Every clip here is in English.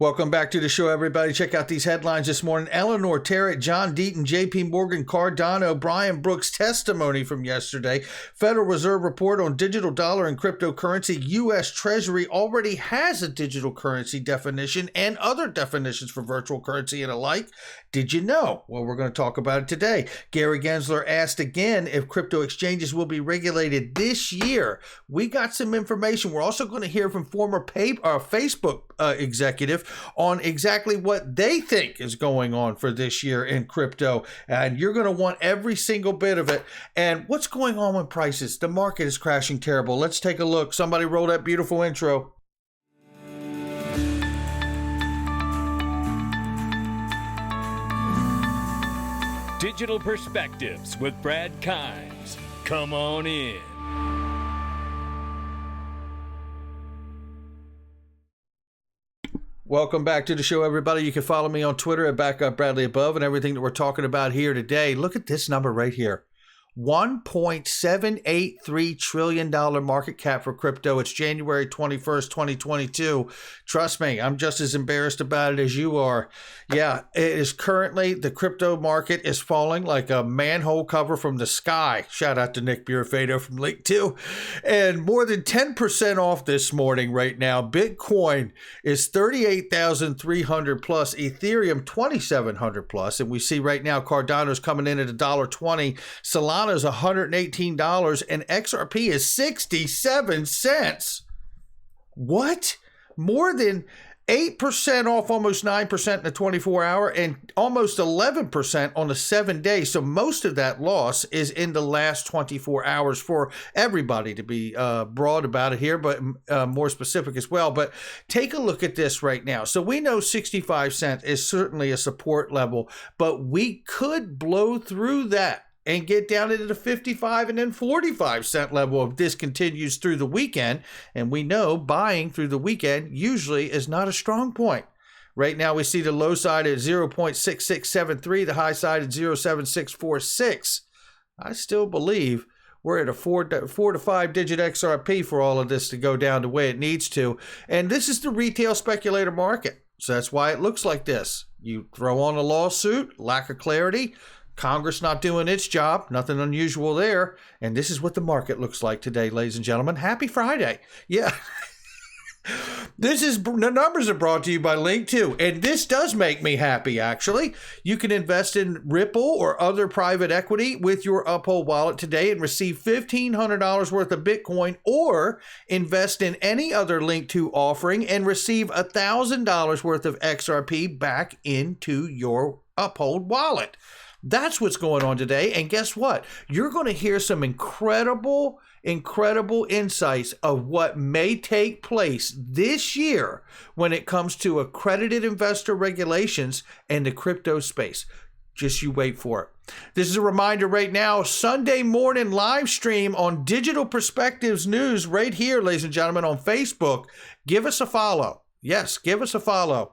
Welcome back to the show, everybody. Check out these headlines this morning. Eleanor Terrett, John Deaton, JP Morgan, Cardano, Brian Brooks' testimony from yesterday. Federal Reserve report on digital dollar and cryptocurrency. USTreasury already has a digital currency definition and other definitions for virtual currency and alike. Did you know? Well, we're going to talk about it today. Gary Gensler asked again if crypto exchanges will be regulated this year. We got some information. We're also going to hear from former Facebook executive on exactly what they think is going on for this year in crypto. And you're going to want every single bit of it. And what's going on with prices? The market is crashing terrible. Let's take a look. Somebody roll that beautiful intro. Digital Perspectives with Brad Kimes. Come on in. Welcome back to the show, everybody. You can follow me on Twitter at @BackUpBradleyAbove and everything that we're talking about here today. Look at this number right here. $1.783 trillion market cap for crypto. It's January 21st, 2022. Trust me, I'm just as embarrassed about it as you are. Yeah, it is currently, the crypto market is falling like a manhole cover from the sky. Shout out to Nick Burafado from Link 2. And more than 10% off this morning right now. Bitcoin is 38,300 plus, Ethereum 2,700 plus. And we see right now Cardano's coming in at $1.20. Solana is $118 and XRP is 67 cents. What? More than 8% off, almost 9% in the 24-hour and almost 11% on the 7 days. So most of that loss is in the last 24 hours for everybody, to be broad about it here, but more specific as well. But take a look at this right now. So we know 65 cents is certainly a support level, but we could blow through that and get down into the 55 and then 45 cent level if this continues through the weekend. And we know buying through the weekend usually is not a strong point. Right now we see the low side at 0.6673, the high side at 0.7646. I still believe we're at a 4 to 5 digit XRP for all of this to go down the way it needs to. And this is the retail speculator market. So that's why it looks like this. You throw on a lawsuit, lack of clarity, Congress not doing its job, nothing unusual there. And this is what the market looks like today, ladies and gentlemen. Happy Friday. Yeah. The numbers are brought to you by Link 2. And this does make me happy, actually. You can invest in Ripple or other private equity with your Uphold wallet today and receive $1,500 worth of Bitcoin, or invest in any other Link 2 offering and receive $1,000 worth of XRP back into your Uphold wallet. That's what's going on today. And guess what? You're going to hear some incredible insights of what may take place this year when it comes to accredited investor regulations and the crypto space. Just you wait for it. This is a reminder right now, Sunday morning live stream on Digital Perspectives News right here, ladies and gentlemen, on Facebook. Give us a follow. Yes, give us a follow.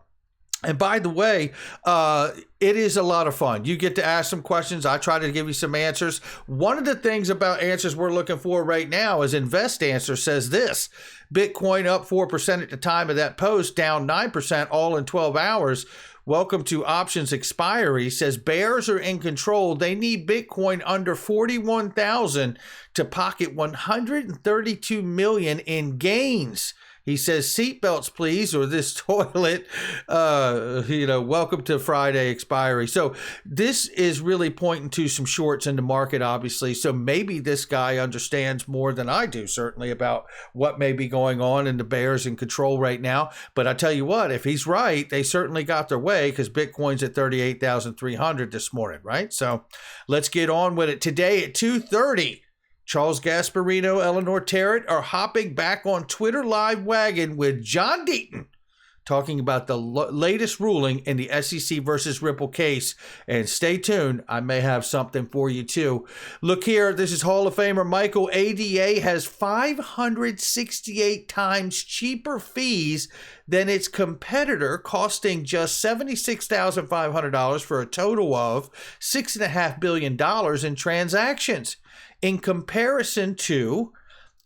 And by the way, it is a lot of fun. You get to ask some questions. I try to give you some answers. One of the things about answers we're looking for right now is Invest Answer says this: Bitcoin up 4% at the time of that post, down 9% all in 12 hours. Welcome to Options Expiry says bears are in control. They need Bitcoin under 41,000 to pocket 132 million in gains. He says, seatbelts, please, or this toilet, welcome to Friday expiry. So this is really pointing to some shorts in the market, obviously. So maybe this guy understands more than I do, certainly, about what may be going on and the bears in control right now. But I tell you what, if he's right, they certainly got their way, because Bitcoin's at 38,300 this morning, right? So let's get on with it. Today at 2:30. Charles Gasparino, Eleanor Terrett are hopping back on Twitter live wagon with John Deaton, talking about the latest ruling in the SEC versus Ripple case. And stay tuned. I may have something for you too. Look here. This is Hall of Famer Michael. ADA has 568 times cheaper fees than its competitor, costing just $76,500 for a total of $6.5 billion in transactions. In comparison to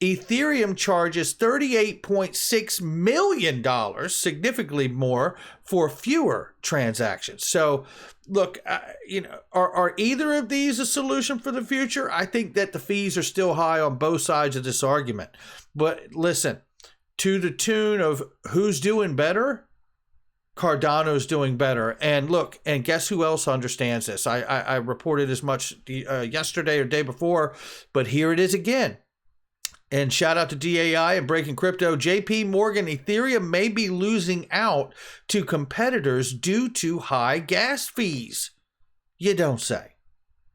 Ethereum charges $38.6 million, significantly more, for fewer transactions. So, look, are either of these a solution for the future? I think that the fees are still high on both sides of this argument. But listen, to the tune of who's doing better, Cardano's doing better. And look, and guess who else understands this? I reported as much yesterday or day before, but here it is again. And shout out to DAI and Breaking Crypto. JP Morgan, Ethereum may be losing out to competitors due to high gas fees. You don't say,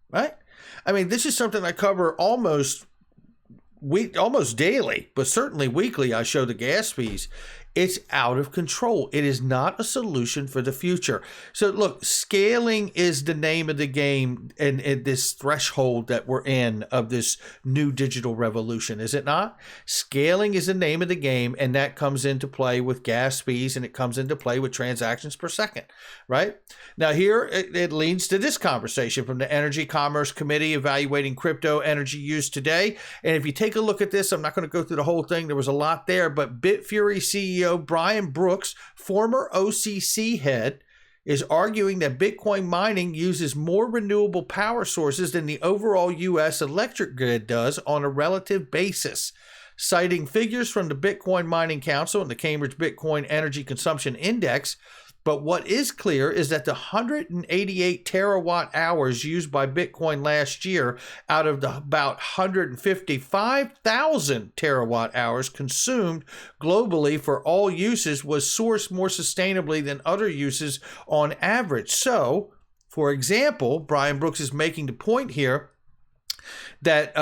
right? I mean, this is something I cover almost daily, but certainly weekly. I show the gas fees. It's out of control. It is not a solution for the future. So look, scaling is the name of the game and this threshold that we're in of this new digital revolution, is it not? Scaling is the name of the game, and that comes into play with gas fees, and it comes into play with transactions per second, right? Now here it leads to this conversation from the Energy Commerce Committee evaluating crypto energy use today. And if you take a look at this, I'm not going to go through the whole thing. There was a lot there, but Bitfury CEO Brian Brooks, former OCC head, is arguing that Bitcoin mining uses more renewable power sources than the overall U.S. electric grid does on a relative basis. Citing figures from the Bitcoin Mining Council and the Cambridge Bitcoin Energy Consumption Index, but what is clear is that the 188 terawatt hours used by Bitcoin last year out of the about 155,000 terawatt hours consumed globally for all uses was sourced more sustainably than other uses on average. So, for example, Brian Brooks is making the point here that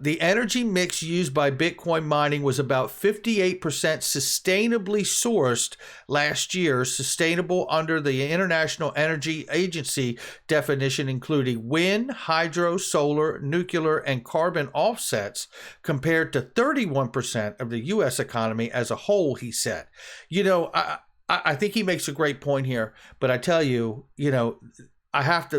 the energy mix used by Bitcoin mining was about 58% sustainably sourced last year, sustainable under the International Energy Agency definition, including wind, hydro, solar, nuclear, and carbon offsets, compared to 31% of the U.S. economy as a whole, he said. You know, I think he makes a great point here, but I tell you, I have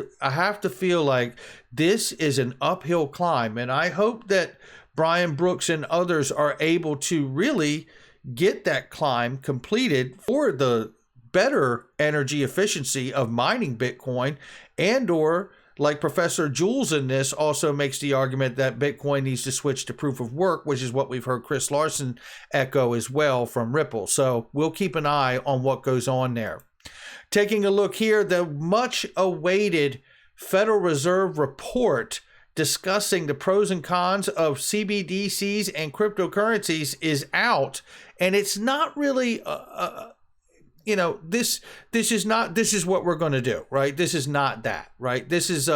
to feel like this is an uphill climb, and I hope that Brian Brooks and others are able to really get that climb completed for the better energy efficiency of mining Bitcoin, and or like Professor Jules in this also makes the argument that Bitcoin needs to switch to proof of work, which is what we've heard Chris Larson echo as well from Ripple. So we'll keep an eye on what goes on there. Taking a look here, the much-awaited Federal Reserve report discussing the pros and cons of CBDCs and cryptocurrencies is out, and it's not really this is what we're going to do, right? This is not that, right? This is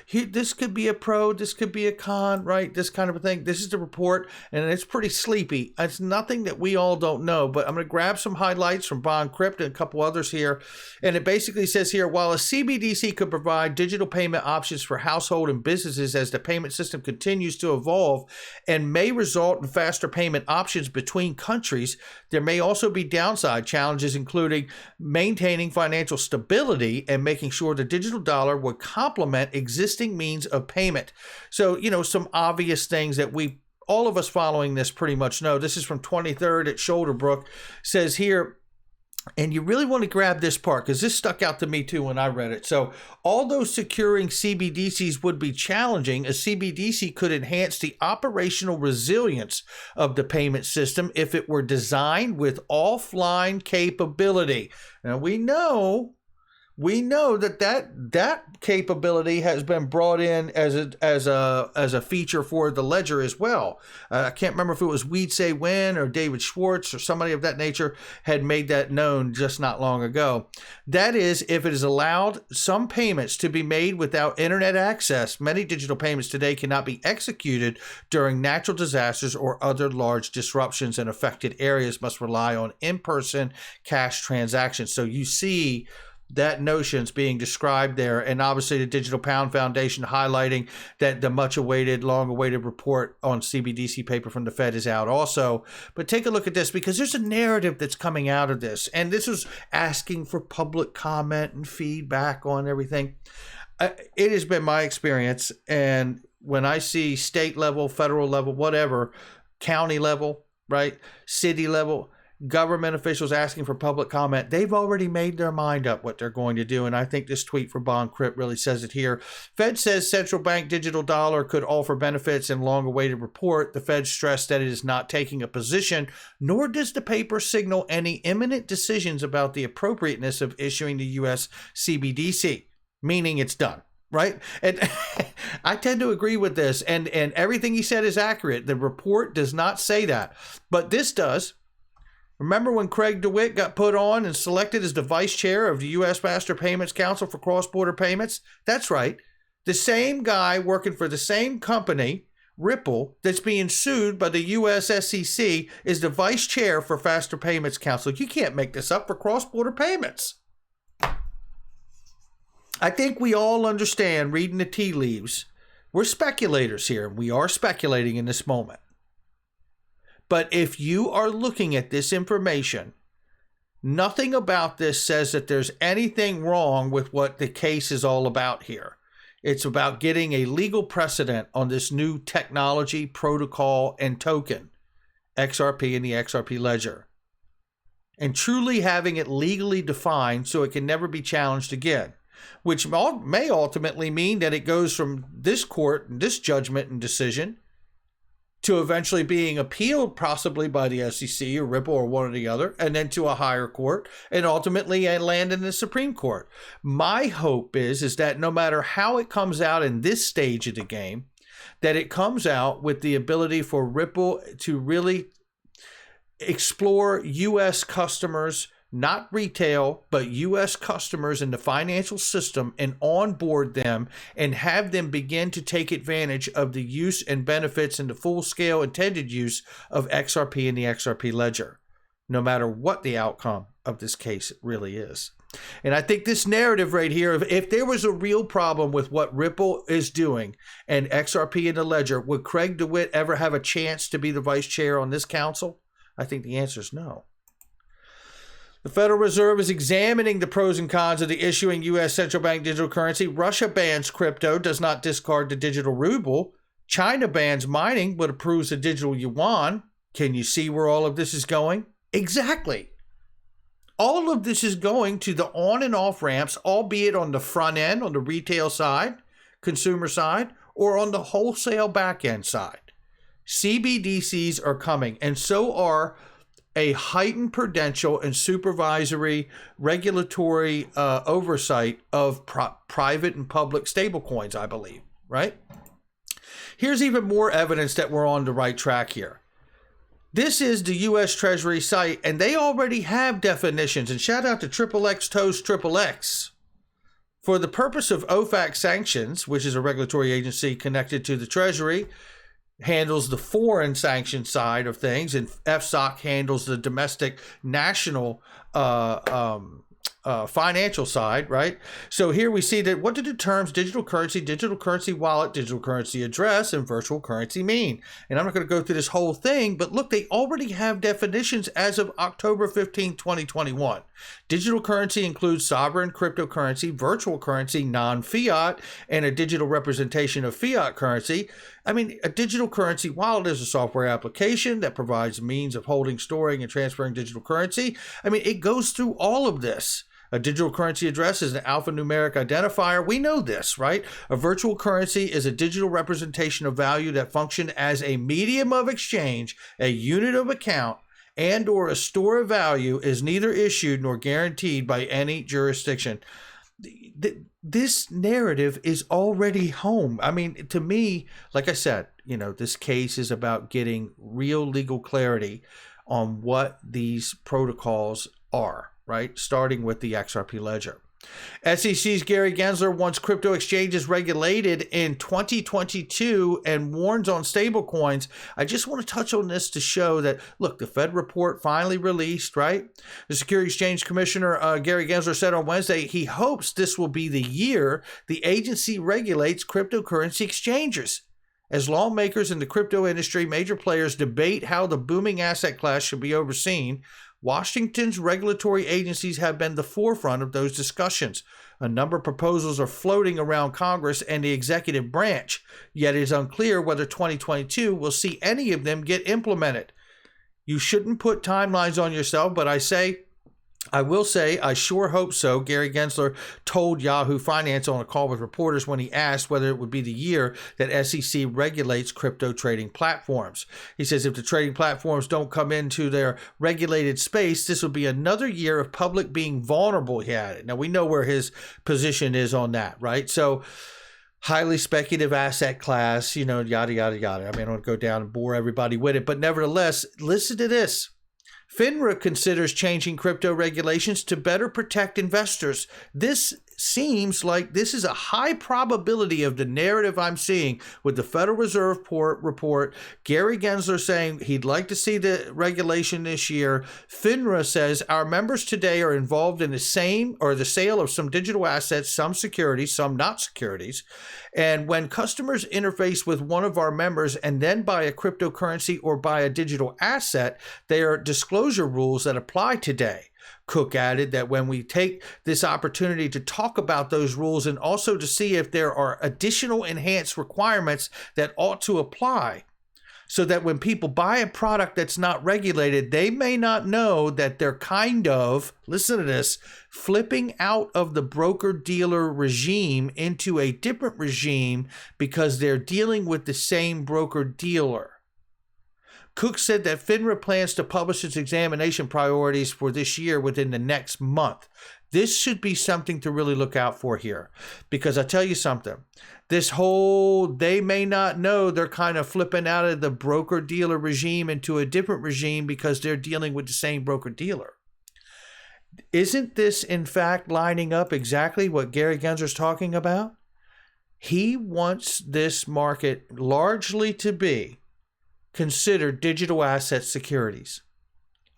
this could be a pro, this could be a con, right? This kind of a thing. This is the report, and it's pretty sleepy. It's nothing that we all don't know, but I'm going to grab some highlights from Bond Crypt and a couple others here. And it basically says here, while a CBDC could provide digital payment options for household and businesses as the payment system continues to evolve and may result in faster payment options between countries, there may also be downside challenges, including maintaining financial stability and making sure the digital dollar would complement existing means of payment. So, some obvious things that all of us following this pretty much know. This is from 23rd at Shoulderbrook. Says here, and you really want to grab this part because this stuck out to me too when I read it. So, although securing CBDCs would be challenging, a CBDC could enhance the operational resilience of the payment system if it were designed with offline capability. Now, we know that capability has been brought in as a feature for the ledger as well. I can't remember if it was Weed Say When or David Schwartz or somebody of that nature had made that known just not long ago. That is, if it is allowed some payments to be made without internet access, many digital payments today cannot be executed during natural disasters or other large disruptions, and affected areas must rely on in-person cash transactions. So you see that notion's being described there, and obviously the Digital Pound Foundation highlighting that the much-awaited, long-awaited report on CBDC paper from the Fed is out also. But take a look at this, because there's a narrative that's coming out of this, and this is asking for public comment and feedback on everything. It has been my experience, and when I see state level, federal level, whatever, county level, right? City level, government officials asking for public comment. They've already made their mind up what they're going to do. And I think this tweet from Bond Crypt really says it here. Fed says central bank digital dollar could offer benefits in long-awaited report. The Fed stressed that it is not taking a position, nor does the paper signal any imminent decisions about the appropriateness of issuing the U.S. CBDC, meaning it's done. Right. And I tend to agree with this. And everything he said is accurate. The report does not say that. But this does. Remember when Craig DeWitt got put on and selected as the vice chair of the U.S. Master Payments Council for cross-border payments? That's right. The same guy working for the same company, Ripple, that's being sued by the U.S. SEC is the vice chair for Faster Payments Council. You can't make this up for cross-border payments. I think we all understand, reading the tea leaves, we're speculators here. We are speculating in this moment. But if you are looking at this information, nothing about this says that there's anything wrong with what the case is all about here. It's about getting a legal precedent on this new technology, protocol, and token, XRP and the XRP ledger, and truly having it legally defined so it can never be challenged again. Which may ultimately mean that it goes from this court and this judgment and decision to eventually being appealed possibly by the SEC or Ripple or one or the other, and then to a higher court, and ultimately land in the Supreme Court. My hope is that no matter how it comes out in this stage of the game, that it comes out with the ability for Ripple to really explore U.S. customers, not retail, but U.S. customers in the financial system, and onboard them and have them begin to take advantage of the use and benefits and the full-scale intended use of XRP and the XRP ledger, no matter what the outcome of this case really is. And I think this narrative right here, if there was a real problem with what Ripple is doing and XRP and the ledger, would Craig DeWitt ever have a chance to be the vice chair on this council? I think the answer is no. The Federal Reserve is examining the pros and cons of the issuing U.S. central bank digital currency. Russia bans crypto, does not discard the digital ruble. China bans mining, but approves the digital yuan. Can you see where all of this is going? Exactly. All of this is going to the on and off ramps, albeit on the front end, on the retail side, consumer side, or on the wholesale back end side. CBDCs are coming, and so are a heightened prudential and supervisory regulatory oversight of private and public stablecoins, I believe, right? Here's even more evidence that we're on the right track here. This is the USTreasury site, and they already have definitions, and shout out to XXX Toast XXX. For the purpose of OFAC sanctions, which is a regulatory agency connected to the Treasury, handles the foreign sanction side of things, and FSOC handles the domestic national financial side, right? So here we see that what do the terms digital currency wallet, digital currency address, and virtual currency mean? And I'm not going to go through this whole thing, but look, they already have definitions as of October 15, 2021. Digital currency includes sovereign cryptocurrency, virtual currency, non-fiat, and a digital representation of fiat currency. I mean, a digital currency wallet is a software application that provides means of holding, storing, and transferring digital currency. I mean, it goes through all of this. A digital currency address is an alphanumeric identifier. We know this, right? A virtual currency is a digital representation of value that functions as a medium of exchange, a unit of account, and or a store of value, is neither issued nor guaranteed by any jurisdiction. This narrative is already home. I mean, to me, like I said, this case is about getting real legal clarity on what these protocols are, right? Starting with the XRP ledger. SEC's Gary Gensler wants crypto exchanges regulated in 2022 and warns on stablecoins. I just want to touch on this to show that, look, the Fed report finally released, right? The Securities Exchange Commissioner Gary Gensler said on Wednesday he hopes this will be the year the agency regulates cryptocurrency exchanges. As lawmakers in the crypto industry, major players debate how the booming asset class should be overseen. Washington's regulatory agencies have been the forefront of those discussions. A number of proposals are floating around Congress and the executive branch, yet it is unclear whether 2022 will see any of them get implemented. You shouldn't put timelines on yourself, but I will say, I sure hope so. Gary Gensler told Yahoo Finance on a call with reporters when he asked whether it would be the year that SEC regulates crypto trading platforms. He says if the trading platforms don't come into their regulated space, this will be another year of public being vulnerable, he added. Now, we know where his position is on that, right? So, highly speculative asset class, yada, yada, yada. I mean, I don't want to go down and bore everybody with it, but nevertheless, listen to this. FINRA considers changing crypto regulations to better protect investors. This seems like this is a high probability of the narrative I'm seeing with the Federal Reserve report. Gary Gensler saying he'd like to see the regulation this year. FINRA says our members today are involved in the sale of some digital assets, some securities, some not securities. And when customers interface with one of our members and then buy a cryptocurrency or buy a digital asset, there are disclosure rules that apply today. Cook added that when we take this opportunity to talk about those rules and also to see if there are additional enhanced requirements that ought to apply, so that when people buy a product that's not regulated, they may not know that they're kind of, listen to this, flipping out of the broker-dealer regime into a different regime because they're dealing with the same broker-dealer. Cook said that FINRA plans to publish its examination priorities for this year within the next month. This should be something to really look out for here, because I tell you something, this whole, they may not know, they're kind of flipping out of the broker-dealer regime into a different regime because they're dealing with the same broker-dealer. Isn't this, in fact, lining up exactly what Gary Gensler's talking about? He wants this market largely to be consider digital asset securities.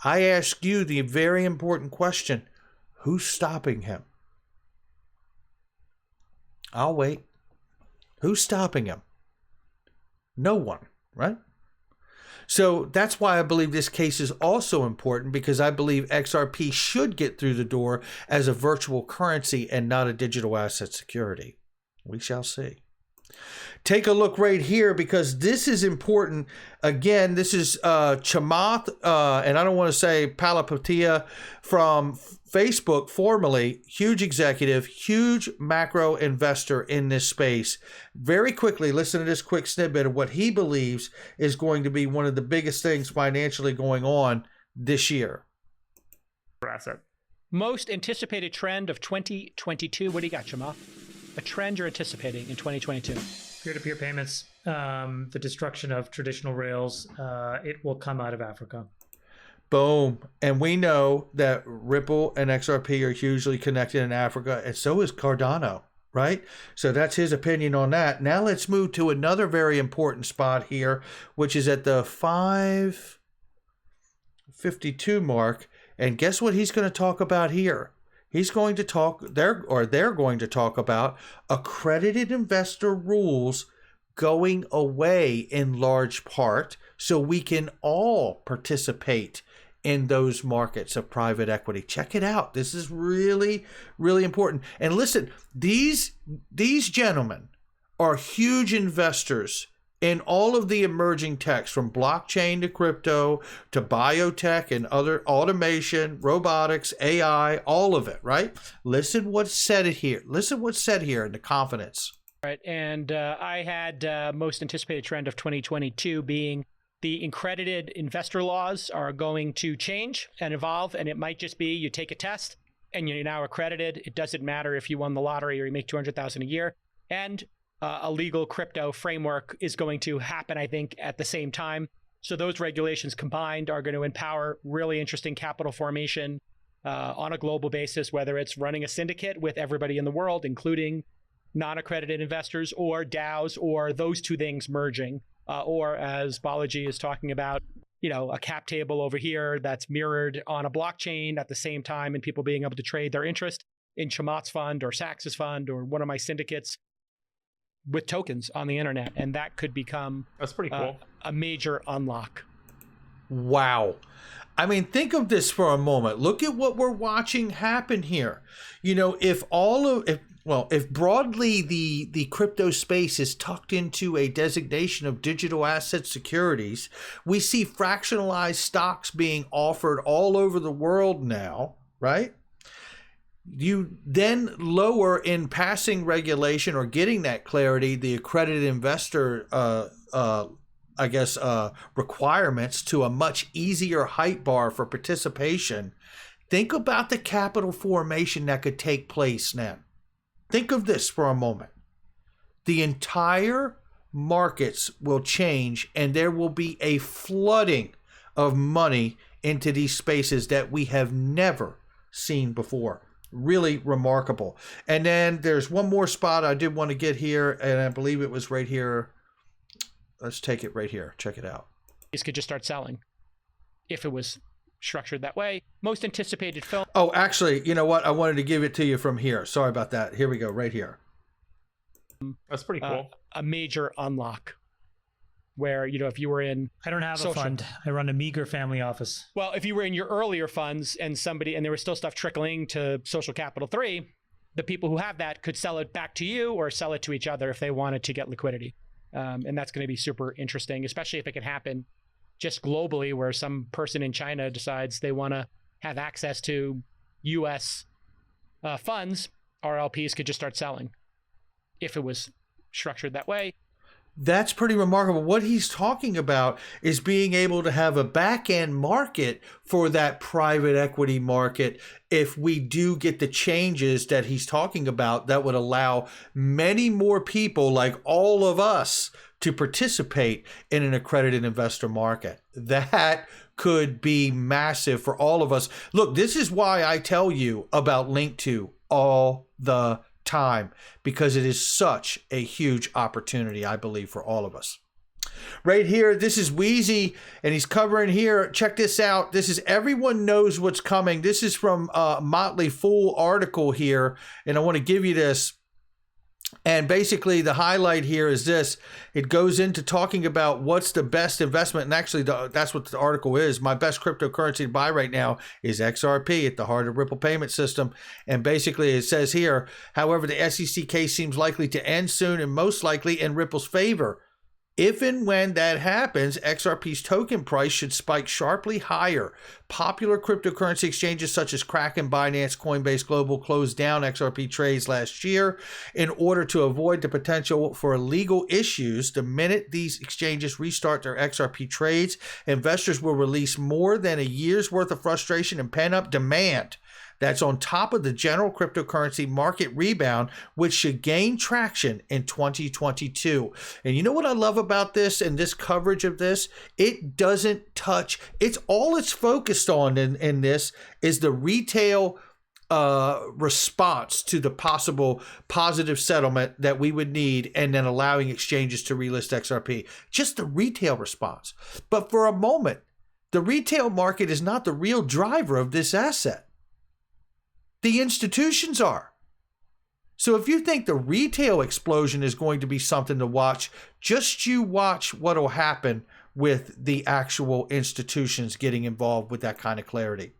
I ask you the very important question, who's stopping him? I'll wait. Who's stopping him? No one, right? So that's why I believe this case is also important, because I believe XRP should get through the door as a virtual currency and not a digital asset security. We shall see. Take a look right here, because this is important. Again, this is Chamath, and I don't want to say Palapatia, from Facebook, formerly huge executive, huge macro investor in this space. Very quickly, listen to this quick snippet of what he believes is going to be one of the biggest things financially going on this year. Asset. Most anticipated trend of 2022. What do you got, Chamath? A trend you're anticipating in 2022? Peer-to-peer payments, the destruction of traditional rails, it will come out of Africa. Boom. And we know that Ripple and XRP are hugely connected in Africa, and so is Cardano, right? So that's his opinion on that. Now let's move to another very important spot here, which is at the 552 mark. And guess what he's going to talk about here? He's going to talk, they're going to talk about accredited investor rules going away in large part, so we can all participate in those markets of private equity. Check it out. This is really, really important. And listen, these gentlemen are huge investors in all of the emerging techs, from blockchain to crypto to biotech and other automation, robotics, AI, all of it, right? Listen what's said here. Listen what's said here in the confidence. Right. And I had most anticipated trend of 2022 being the accredited investor laws are going to change and evolve. And it might just be you take a test and you're now accredited. It doesn't matter if you won the lottery or you make $200,000 a year. And a legal crypto framework is going to happen, I think, at the same time. So those regulations combined are going to empower really interesting capital formation on a global basis, whether it's running a syndicate with everybody in the world, including non-accredited investors, or DAOs, or those two things merging, or as Balaji is talking about, a cap table over here that's mirrored on a blockchain at the same time, and people being able to trade their interest in Chamath's fund or Sax's fund or one of my syndicates with tokens on the internet. And that could become That's pretty cool. A major unlock. Wow. I mean, think of this for a moment. Look at what we're watching happen here. If broadly the crypto space is tucked into a designation of digital asset securities, we see fractionalized stocks being offered all over the world now, right? You then lower in passing regulation or getting that clarity, the accredited investor, requirements to a much easier height bar for participation. Think about the capital formation that could take place now. Think of this for a moment. The entire markets will change and there will be a flooding of money into these spaces that we have never seen before. Really remarkable. And then there's one more spot I did want to get here, and I believe it was right here. Let's take it right here. Check it out. These could just start selling if it was structured that way. Most anticipated film. Oh, actually, you know what? I wanted to give it to you from here. Sorry about that. Here we go, right here. That's pretty cool. A major unlock where, if you were in... I don't have social, a fund. I run a meager family office. Well, if you were in your earlier funds and there was still stuff trickling to Social Capital 3, the people who have that could sell it back to you or sell it to each other if they wanted to get liquidity. And that's going to be super interesting, especially if it can happen just globally, where some person in China decides they want to have access to U.S. funds. RLPs could just start selling if it was structured that way. That's pretty remarkable. What he's talking about is being able to have a back-end market for that private equity market if we do get the changes that he's talking about that would allow many more people like all of us to participate in an accredited investor market. That could be massive for all of us. Look, this is why I tell you about Link2 all the time, because it is such a huge opportunity, I believe, for all of us. Right here, this is Wheezy, and he's covering here. Check this out. This is Everyone Knows What's Coming. This is from Motley Fool article here, and I want to give you this. And basically, the highlight here is this. It goes into talking about what's the best investment. And actually, that's what the article is. My best cryptocurrency to buy right now is XRP at the heart of Ripple payment system. And basically, it says here, however, the SEC case seems likely to end soon and most likely in Ripple's favor. If and when that happens, XRP's token price should spike sharply higher. Popular cryptocurrency exchanges such as Kraken, Binance, Coinbase Global closed down XRP trades last year in order to avoid the potential for legal issues. The minute these exchanges restart their XRP trades, investors will release more than a year's worth of frustration and pent-up demand. That's on top of the general cryptocurrency market rebound, which should gain traction in 2022. And you know what I love about this and this coverage of this? It doesn't touch. It's all it's focused on in this is the retail response to the possible positive settlement that we would need, and then allowing exchanges to relist XRP. Just the retail response. But for a moment, the retail market is not the real driver of this asset. The institutions are. So if you think the retail explosion is going to be something to watch, just you watch what will happen with the actual institutions getting involved with that kind of clarity.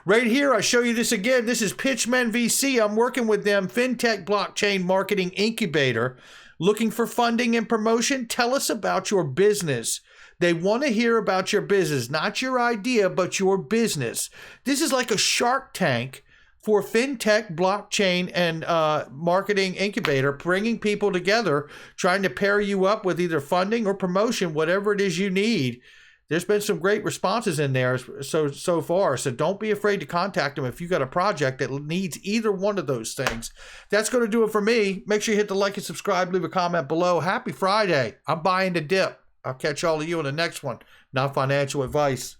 Right here, I show you this again. This is Pitchman VC. I'm working with them, FinTech Blockchain Marketing Incubator. Looking for funding and promotion? Tell us about your business. They want to hear about your business, not your idea, but your business. This is like a Shark Tank for FinTech, blockchain, and marketing incubator, bringing people together, trying to pair you up with either funding or promotion, whatever it is you need. There's been some great responses in there so far, so don't be afraid to contact them if you got a project that needs either one of those things. That's going to do it for me. Make sure you hit the like and subscribe, leave a comment below. Happy Friday. I'm buying the dip. I'll catch all of you in the next one. Not financial advice.